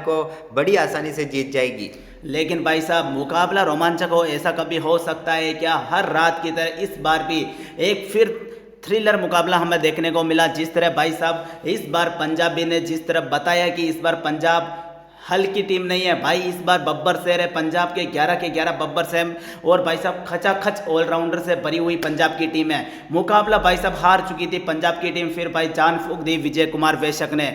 को बड़ी आसानी से जीत जाएगी। लेकिन भाई साहब मुकाबला रोमांचक हो ऐसा कभी हो सकता है क्या? हर रात की तरह इस बार भी एक फिर थ्रिलर मुकाबला हमें देखने को मिला। जिस तरह भाई साहब इस बार पंजाबी ने जिस तरह बताया कि इस बार पंजाब हल्की टीम नहीं है भाई, इस बार बब्बर शहर है, पंजाब के 11 के 11 बब्बर शहर और भाई साहब खचाखच ऑलराउंडर से भरी हुई पंजाब की टीम है। मुकाबला भाई साहब हार चुकी थी पंजाब की टीम, फिर भाई जान फूंक दी विजय कुमार वेशक ने।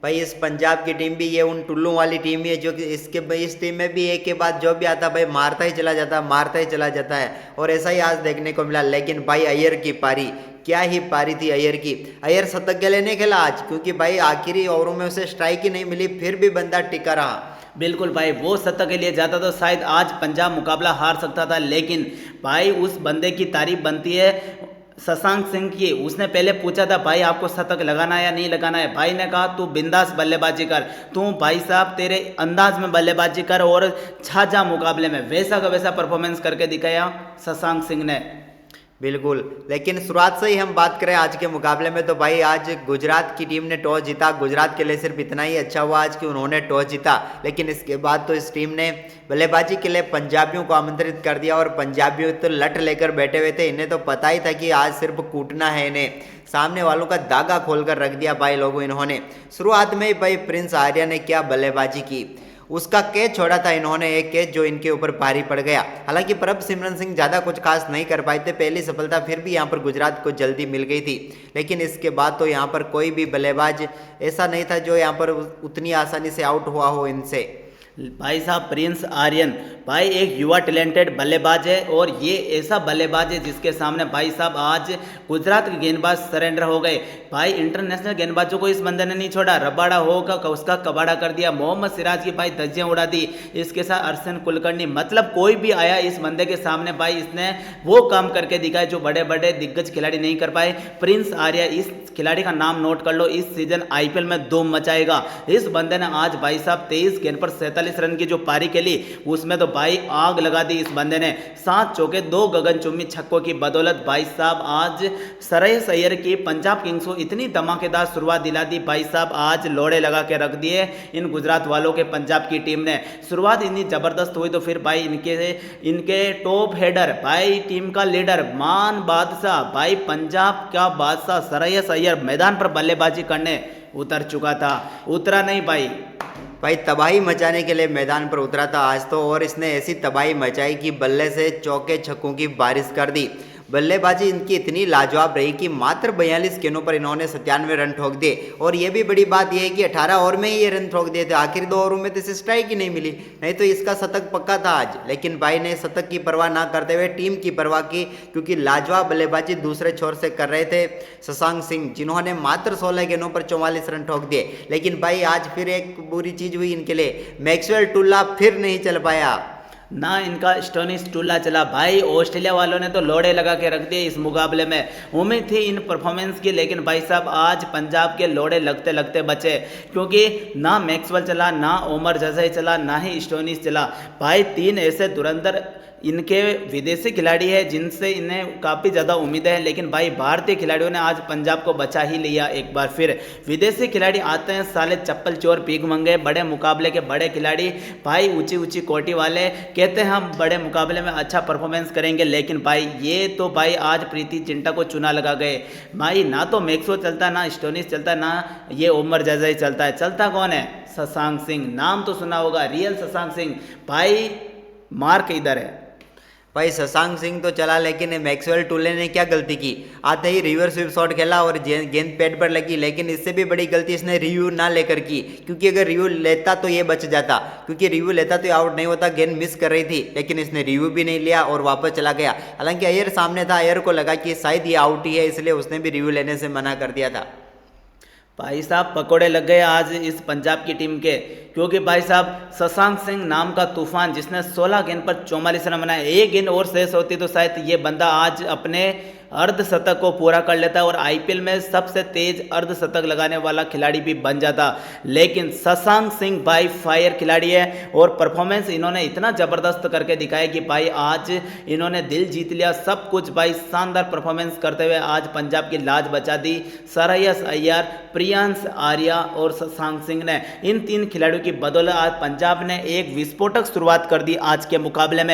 भाई इस पंजाब की टीम भी ये उन टुल्लू वाली टीम ही है जो कि इस टीम में भी एक के बाद जो भी आता भाई मारता ही चला जाता है, मारता ही चला जाता है, और ऐसा ही आज देखने को मिला। लेकिन भाई अय्यर की पारी, क्या ही पारी थी अय्यर की। अय्यर शतक के लिए नहीं खेला आज, क्योंकि भाई आखिरी ओवरों में उसे स्ट्राइक ही नहीं मिली, फिर भी बंदा टिका रहा। बिल्कुल भाई, वो शतक के लिए जाता तो शायद आज पंजाब मुकाबला हार सकता था। लेकिन भाई उस बंदे की तारीफ बनती है शशांक सिंह की। उसने पहले पूछा था भाई आपको शतक लगाना है या नहीं लगाना है, भाई ने कहा तू बिंदास बल्लेबाजी कर, तू भाई साहब तेरे अंदाज में बल्लेबाजी कर और छा जा मुकाबले में। वैसा का वैसा परफॉर्मेंस करके दिखाया शशांक सिंह ने। बिल्कुल, लेकिन शुरुआत से ही हम बात करें आज के मुकाबले में तो भाई आज गुजरात की टीम ने टॉस जीता। गुजरात के लिए सिर्फ इतना ही अच्छा हुआ आज कि उन्होंने टॉस जीता, लेकिन इसके बाद तो इस टीम ने बल्लेबाजी के लिए पंजाबियों को आमंत्रित कर दिया और पंजाबी तो लट लेकर बैठे हुए थे। इन्हें तो पता ही था कि आज सिर्फ कूटना है इन्हें, सामने वालों का दागा खोलकर रख दिया भाई लोगों इन्होंने। शुरुआत में ही भाई प्रिंस आर्या ने क्या बल्लेबाजी की, उसका कैच छोड़ा था इन्होंने, एक कैच जो इनके ऊपर भारी पड़ गया। हालांकि प्रभ सिमरन सिंह ज़्यादा कुछ खास नहीं कर पाए थे, पहली सफलता फिर भी यहाँ पर गुजरात को जल्दी मिल गई थी। लेकिन इसके बाद तो यहाँ पर कोई भी बल्लेबाज ऐसा नहीं था जो यहाँ पर उतनी आसानी से आउट हुआ हो इनसे। भाई साहब प्रिंस आर्यन भाई एक युवा टैलेंटेड बल्लेबाज है और ये ऐसा बल्लेबाज है जिसके सामने भाई साहब आज गुजरात के गेंदबाज सरेंडर हो गए। भाई इंटरनेशनल गेंदबाजों को इस बंदे ने नहीं छोड़ा, रबाड़ा होगा उसका कबाड़ा कर दिया, मोहम्मद सिराज की भाई धज्जियां उड़ा दी, इसके साथ अरसन कुलकर्णी, मतलब कोई भी आया इस बंदे के सामने भाई इसने वो काम करके दिखाए जो बड़े बड़े दिग्गज खिलाड़ी नहीं कर पाए। प्रिंस आर्या, इस खिलाड़ी का नाम नोट कर लो, इस सीजन आईपीएल में धूम मचाएगा। इस बंदे ने आज भाई साहब 23 गेंद पर 47 रन की जो पारी खेली उसमें तो भाई आग लगा दी इस बंदे ने। 7 चौके 2 गगनचुंबी छक्कों की बदौलत भाई साहब आज श्रेयस अय्यर की पंजाब किंग्स को इतनी धमाकेदार शुरुआत दिला दी भाई साहब, आज लोड़े लगा के रख दिए इन गुजरात वालों के पंजाब की टीम ने। शुरुआत इतनी जबरदस्त हुई तो फिर भाई इनके टॉप हेडर भाई टीम का लीडर मान बादशाह भाई पंजाब का बादशाह श्रेयस अय्यर मैदान पर बल्लेबाजी करने उतर चुका था। उतरा नहीं भाई तबाही मचाने के लिए मैदान पर उतरा था आज तो, और इसने ऐसी तबाही मचाई कि बल्ले से चौके छक्कों की बारिश कर दी। बल्लेबाजी इनकी इतनी लाजवाब रही कि मात्र 42 गेंदों पर इन्होंने 97 रन ठोक दिए। और ये भी बड़ी बात यह है कि 18 ओवर में ही ये रन ठोक दिए थे, आखिरी 2 ओवरों में तो इसे स्ट्राइक ही नहीं मिली, नहीं तो इसका शतक पक्का था आज। लेकिन भाई ने शतक की परवाह ना करते हुए टीम की परवाह की, क्योंकि लाजवाब बल्लेबाजी दूसरे छोर से कर रहे थे शशांक सिंह, जिन्होंने मात्र 16 गेंदों पर 44 रन ठोक दिए। लेकिन भाई आज फिर एक बुरी चीज हुई इनके लिए, मैक्सवेल टुल्ला फिर नहीं चल पाया ना, इनका स्टोनिस टुल्ला चला भाई। ऑस्ट्रेलिया वालों ने तो लोड़े लगा के रख दिए इस मुकाबले में, उम्मीद थी इन परफॉर्मेंस की, लेकिन भाई साहब आज पंजाब के लोड़े लगते लगते बचे, क्योंकि ना मैक्सवेल चला, ना ओमर जजई चला, ना ही स्टोनिस चला। भाई 3 ऐसे धुरंधर इनके विदेशी खिलाड़ी है जिनसे इन्हें काफ़ी ज़्यादा उम्मीदें हैं, लेकिन भाई भारतीय खिलाड़ियों ने आज पंजाब को बचा ही लिया एक बार फिर। विदेशी खिलाड़ी आते हैं साले चप्पल चोर पीक मंगे, बड़े मुकाबले के बड़े खिलाड़ी भाई ऊंची ऊंची कोटी वाले, कहते हैं हम बड़े मुकाबले में अच्छा परफॉर्मेंस करेंगे, लेकिन भाई ये तो भाई आज प्रीति जिंटा को चुना लगा गए भाई। ना तो मैक्सवेल चलता, ना स्टोनिस चलता, ना ये ओमर जजई चलता है, चलता कौन है? शशांक सिंह, नाम तो सुना होगा, रियल शशांक सिंह। भाई मार्क इधर है भाई, शशांक सिंह तो चला, लेकिन मैक्सवेल टुल्ले ने क्या गलती की, आते ही रिवर्स स्वीप शॉट खेला और गेंद पैड पर लगी। लेकिन इससे भी बड़ी गलती इसने रिव्यू ना लेकर की, क्योंकि अगर रिव्यू लेता तो ये बच जाता, क्योंकि रिव्यू लेता तो आउट नहीं होता, गेंद मिस कर रही थी। लेकिन इसने रिव्यू भी नहीं लिया और वापस चला गया। हालांकि अय्यर सामने था, अय्यर को लगा कि शायद ये आउट ही है, इसलिए उसने भी रिव्यू लेने से मना कर दिया था। भाई साहब पकोड़े लग गए आज इस पंजाब की टीम के, क्योंकि भाई साहब शशांक सिंह नाम का तूफान जिसने 16 गेंद पर 44 रन बनाए, एक गेंद और शेष होती तो शायद ये बंदा आज अपने अर्धशतक को पूरा कर लेता और आईपीएल में सबसे तेज अर्धशतक लगाने वाला खिलाड़ी भी बन जाता। लेकिन शशांक सिंह भाई फायर खिलाड़ी है और परफॉर्मेंस इन्होंने इतना जबरदस्त करके दिखाया कि भाई आज इन्होंने दिल जीत लिया, सब कुछ भाई शानदार परफॉर्मेंस करते हुए आज पंजाब की लाज बचा दी। श्रेयस अय्यर, प्रियांश आर्या और शशांक सिंह ने, इन 3 खिलाड़ियों की बदौलत आज पंजाब ने एक विस्फोटक शुरुआत कर दी आज के मुकाबले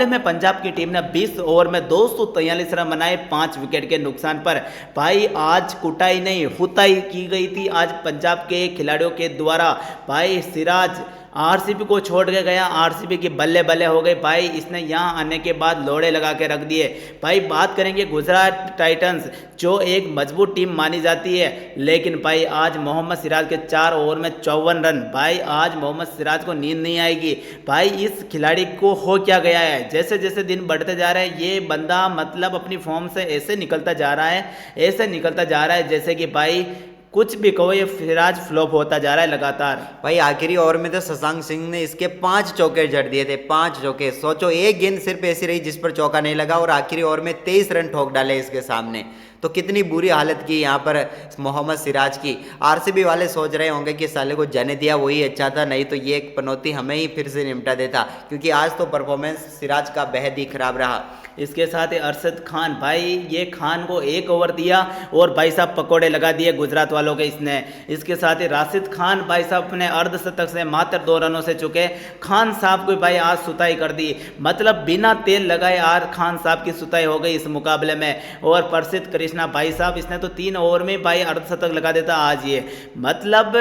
में पंजाब की टीम ने 20 ओवर में 243 रन बनाए 5 विकेट के नुकसान पर। भाई आज कुटाई नहीं हुताई की गई थी आज पंजाब के खिलाड़ियों के द्वारा। भाई सिराज आरसीबी को छोड़ के गया, आरसीबी की बल्ले बल्ले हो गई भाई, इसने यहाँ आने के बाद लोड़े लगा के रख दिए। भाई बात करेंगे गुजरात टाइटंस जो एक मजबूत टीम मानी जाती है, लेकिन भाई आज मोहम्मद सिराज के 4 ओवर में 54 रन। भाई आज मोहम्मद सिराज को नींद नहीं आएगी। भाई इस खिलाड़ी को हो क्या गया है, जैसे जैसे दिन बढ़ते जा रहे हैं ये बंदा मतलब अपनी फॉर्म से ऐसे निकलता जा रहा है जैसे कि भाई कुछ भी कहो ये सिराज फ्लॉप होता जा रहा है लगातार। भाई आखिरी ओवर में तो शशांक सिंह ने इसके 5 चौके जड़ दिए थे, 5 चौके। सोचो एक गेंद सिर्फ ऐसी रही जिस पर चौका नहीं लगा और आखिरी ओवर में 23 रन ठोक डाले इसके सामने। तो कितनी बुरी हालत की यहाँ पर मोहम्मद सिराज की। आरसीबी वाले सोच रहे होंगे कि साले को जाने दिया वही अच्छा था, नहीं तो ये एक पनौती हमें ही फिर से निपटा देता, क्योंकि आज तो परफॉर्मेंस सिराज का बेहद ही खराब रहा। इसके साथ ही अरशद खान, भाई ये खान को 1 ओवर दिया और भाई साहब पकोड़े लगा दिए गुजरात वालों के इसने। इसके साथ ही राशिद खान भाई साहब अपने अर्धशतक से मात्र 2 रनों से चुके। खान साहब को भाई आज सुताई कर दी, मतलब बिना तेल लगाए आज खान साहब की सुताई हो गई इस मुकाबले में। और प्रसिद्ध कृष्णा भाई साहब इसने तो 3 ओवर में भाई अर्धशतक लगा देता आज ये, मतलब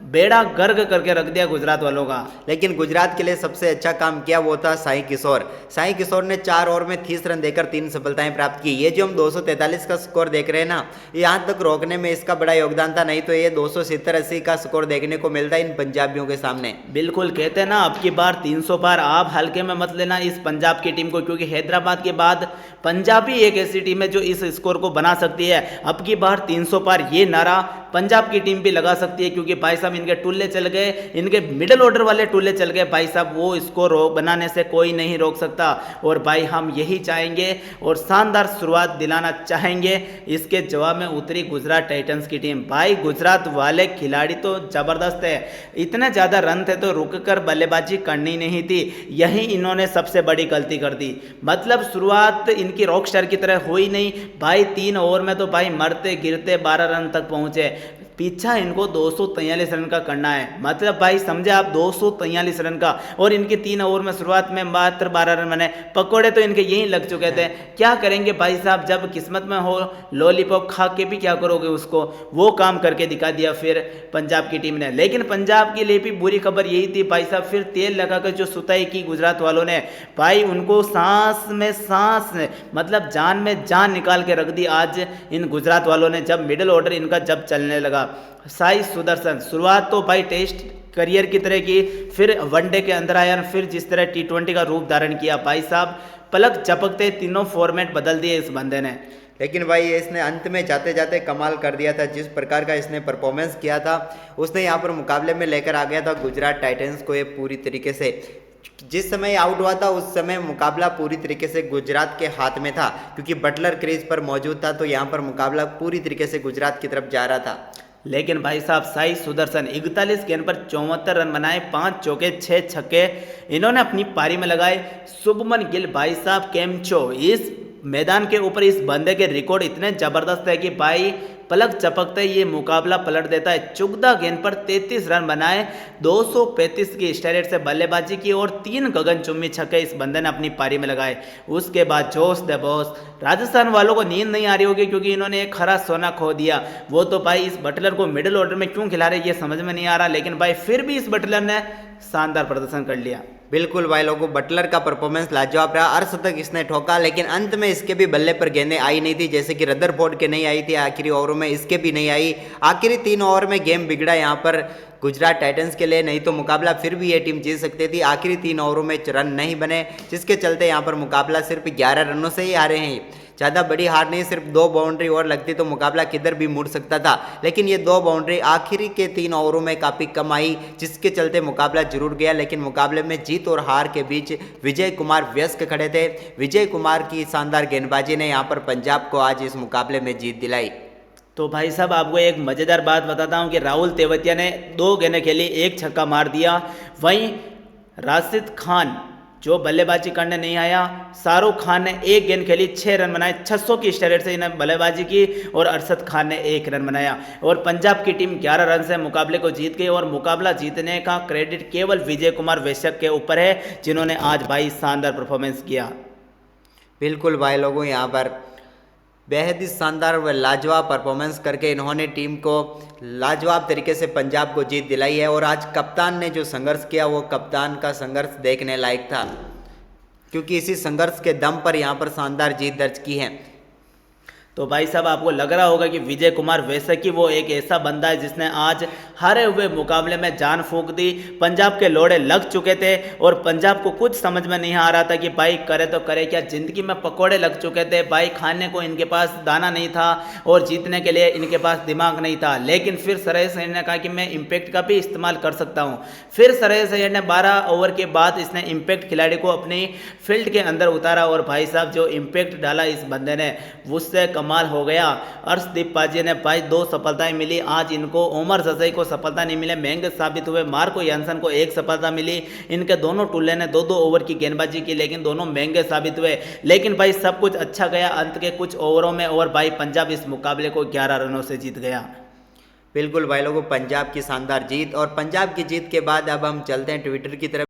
बेड़ा गर्क करके रख दिया गुजरात वालों का। लेकिन गुजरात के लिए सबसे अच्छा काम किया वो था साई किशोर। साई किशोर ने 4 ओवर में 30 रन देकर 3 सफलताएं प्राप्त की। ये जो हम 243 का स्कोर देख रहे हैं ना, यहाँ तक रोकने में इसका बड़ा योगदान था, नहीं तो ये 270-80 का स्कोर देखने को मिलता है इन पंजाबियों के सामने। बिल्कुल, कहते हैं ना अब की बार 300 पार, आप हल्के में मत लेना इस पंजाब की टीम को, क्योंकि हैदराबाद के बाद पंजाब ही एक ऐसी टीम है जो इस स्कोर को बना सकती है। अब की बार 300 पार ये नारा पंजाब की टीम भी लगा सकती है, क्योंकि भाई साहब इनके टुल्ले चल गए, इनके मिडिल ऑर्डर वाले टुल्ले चल गए भाई साहब, वो स्कोर बनाने से कोई नहीं रोक सकता। और भाई हम यही चाहेंगे और शानदार शुरुआत दिलाना चाहेंगे। इसके जवाब में उतरी गुजरात टाइटंस की टीम। भाई गुजरात वाले खिलाड़ी तो जबरदस्त है, इतने ज़्यादा रन थे तो रुक कर बल्लेबाजी करनी नहीं थी, यही इन्होंने सबसे बड़ी गलती कर दी। मतलब शुरुआत इनकी रॉक स्टार की तरह हुई नहीं भाई, 3 ओवर में तो भाई मरते गिरते 12 रन तक पहुंचे। पीछा इनको 243 रन का करना है, मतलब भाई समझे आप 243 रन का, और इनके 3 ओवर में शुरुआत में मात्र 12 रन बने। पकौड़े तो इनके यहीं लग चुके थे। क्या करेंगे भाई साहब, जब किस्मत में हो लॉलीपॉप खा के भी क्या करोगे उसको, वो काम करके दिखा दिया फिर पंजाब की टीम ने। लेकिन पंजाब के लिए भी बुरी खबर यही थी भाई साहब, फिर तेल लगाकर जो सुताई की गुजरात वालों ने, भाई उनको सांस में सांस मतलब जान में जान निकाल के रख दी आज इन गुजरात वालों ने, जब मिडिल ऑर्डर इनका जब चलने लगा। साई सुदर्शन शुरुआत तो भाई टेस्ट करियर की तरह की, फिर वनडे के अंदर आया, फिर जिस तरह T20 का रूप धारण किया भाई साहब, पलक झपकते तीनों फॉर्मेट बदल दिए इस बंदे ने। लेकिन भाई इसने अंत में जाते जाते कमाल कर दिया था। जिस प्रकार का इसने परफॉर्मेंस किया था, उसने यहाँ पर मुकाबले में लेकर आ गया था गुजरात टाइटंस को ये पूरी तरीके से। जिस समय आउट हुआ था उस समय मुकाबला पूरी तरीके से गुजरात के हाथ में था, क्योंकि बटलर क्रीज पर मौजूद था, तो यहाँ पर मुकाबला पूरी तरीके से गुजरात की तरफ जा रहा था। लेकिन भाई साहब साई सुदर्शन 41 गेंद पर 74 रन बनाए, 5 चौके 6 छक्के इन्होंने अपनी पारी में लगाए। शुभमन गिल भाई साहब कैमचो, इस मैदान के ऊपर इस बंदे के रिकॉर्ड इतने जबरदस्त है कि भाई पलक झपकते ये मुकाबला पलट देता है। 14 गेंद पर 33 रन बनाए, 235 की स्ट्राइक से बल्लेबाजी की और 3 गगनचुम्बी छक्के इस बंदे ने अपनी पारी में लगाए। उसके बाद जोश द बॉस, राजस्थान वालों को नींद नहीं आ रही होगी क्योंकि इन्होंने एक खरा सोना खो दिया। वो तो भाई इस बटलर को मिडिल ऑर्डर में क्यों खिला रहे ये समझ में नहीं आ रहा, लेकिन भाई फिर भी इस बटलर ने शानदार प्रदर्शन कर लिया। बिल्कुल भाई लोगों, बटलर का परफॉर्मेंस लाजवाब रहा। अर्धशतक इसने ठोका, लेकिन अंत में इसके भी बल्ले पर गेंदें आई नहीं थी, जैसे कि रदरफोर्ड के नहीं आई थी आखिरी ओवरों में, इसके भी नहीं आई। आखिरी 3 ओवर में गेम बिगड़ा यहाँ पर गुजरात टाइटंस के लिए, नहीं तो मुकाबला फिर भी ये टीम जीत सकती थी। आखिरी 3 ओवरों में रन नहीं बने, जिसके चलते यहाँ पर मुकाबला सिर्फ 11 रनों से ही हारे हैं। ज़्यादा बड़ी हार नहीं, सिर्फ 2 बाउंड्री और लगती तो मुकाबला किधर भी मुड़ सकता था, लेकिन ये 2 बाउंड्री आखिरी के 3 ओवरों में काफ़ी कम आई, जिसके चलते मुकाबला जरूर गया। लेकिन मुकाबले में जीत और हार के बीच विजय कुमार व्यस्क खड़े थे। विजय कुमार की शानदार गेंदबाजी ने यहाँ पर पंजाब को आज इस मुकाबले में जीत दिलाई। तो भाई साहब आपको एक मज़ेदार बात बताता हूं कि राहुल तेवतिया ने 2 गेंदें खेली, 1 छक्का मार दिया। वहीं राशिद खान जो बल्लेबाजी करने नहीं आया, शाहरुख खान ने 1 गेंद खेली, 6 रन बनाए, 600 की स्ट्राइक से इन्हें बल्लेबाजी की और अरशद खान ने 1 रन बनाया और पंजाब की टीम 11 रन से मुकाबले को जीत गई। और मुकाबला जीतने का क्रेडिट केवल विजय कुमार वैश्यक के ऊपर है, जिन्होंने आज भाई शानदार परफॉर्मेंस किया। बिल्कुल भाई लोगों, यहाँ पर बेहद ही शानदार व लाजवाब परफॉर्मेंस करके इन्होंने टीम को लाजवाब तरीके से पंजाब को जीत दिलाई है। और आज कप्तान ने जो संघर्ष किया वो कप्तान का संघर्ष देखने लायक था, क्योंकि इसी संघर्ष के दम पर यहाँ पर शानदार जीत दर्ज की है। तो भाई साहब आपको लग रहा होगा कि विजय कुमार वैश्यक वो एक ऐसा बंदा है जिसने आज हारे हुए मुकाबले में जान फूंक दी। पंजाब के लोड़े लग चुके थे और पंजाब को कुछ समझ में नहीं आ रहा था कि भाई करे तो करे क्या, जिंदगी में पकोड़े लग चुके थे भाई, खाने को इनके पास दाना नहीं था और जीतने के लिए इनके पास दिमाग नहीं था। लेकिन फिर श्रेयस अय्यर ने कहा कि मैं इम्पैक्ट का भी इस्तेमाल कर सकता हूँ। फिर श्रेयस अय्यर ने 12 ओवर के बाद इसने इम्पैक्ट खिलाड़ी को अपनी फील्ड के अंदर उतारा और भाई साहब जो इम्पैक्ट डाला इस बंदे ने उससे कमाल हो गया। अर्शदीप पाजी ने भाई 2 सफलताएं मिली आज इनको, उमर जजई को सफलता नहीं मिले, महंगे साबित हुए। मार्को यानसन को 1 सफलता मिली, इनके दोनों टुल्ले ने 2-2 ओवर की गेंदबाजी की, लेकिन दोनों महंगे साबित हुए। लेकिन भाई सब कुछ अच्छा गया अंत के कुछ ओवरों में और भाई पंजाब इस मुकाबले को 11 रनों से जीत गया। बिल्कुल भाई लोगों, पंजाब की शानदार जीत। और पंजाब की जीत के बाद अब हम चलते हैं ट्विटर की तरफ।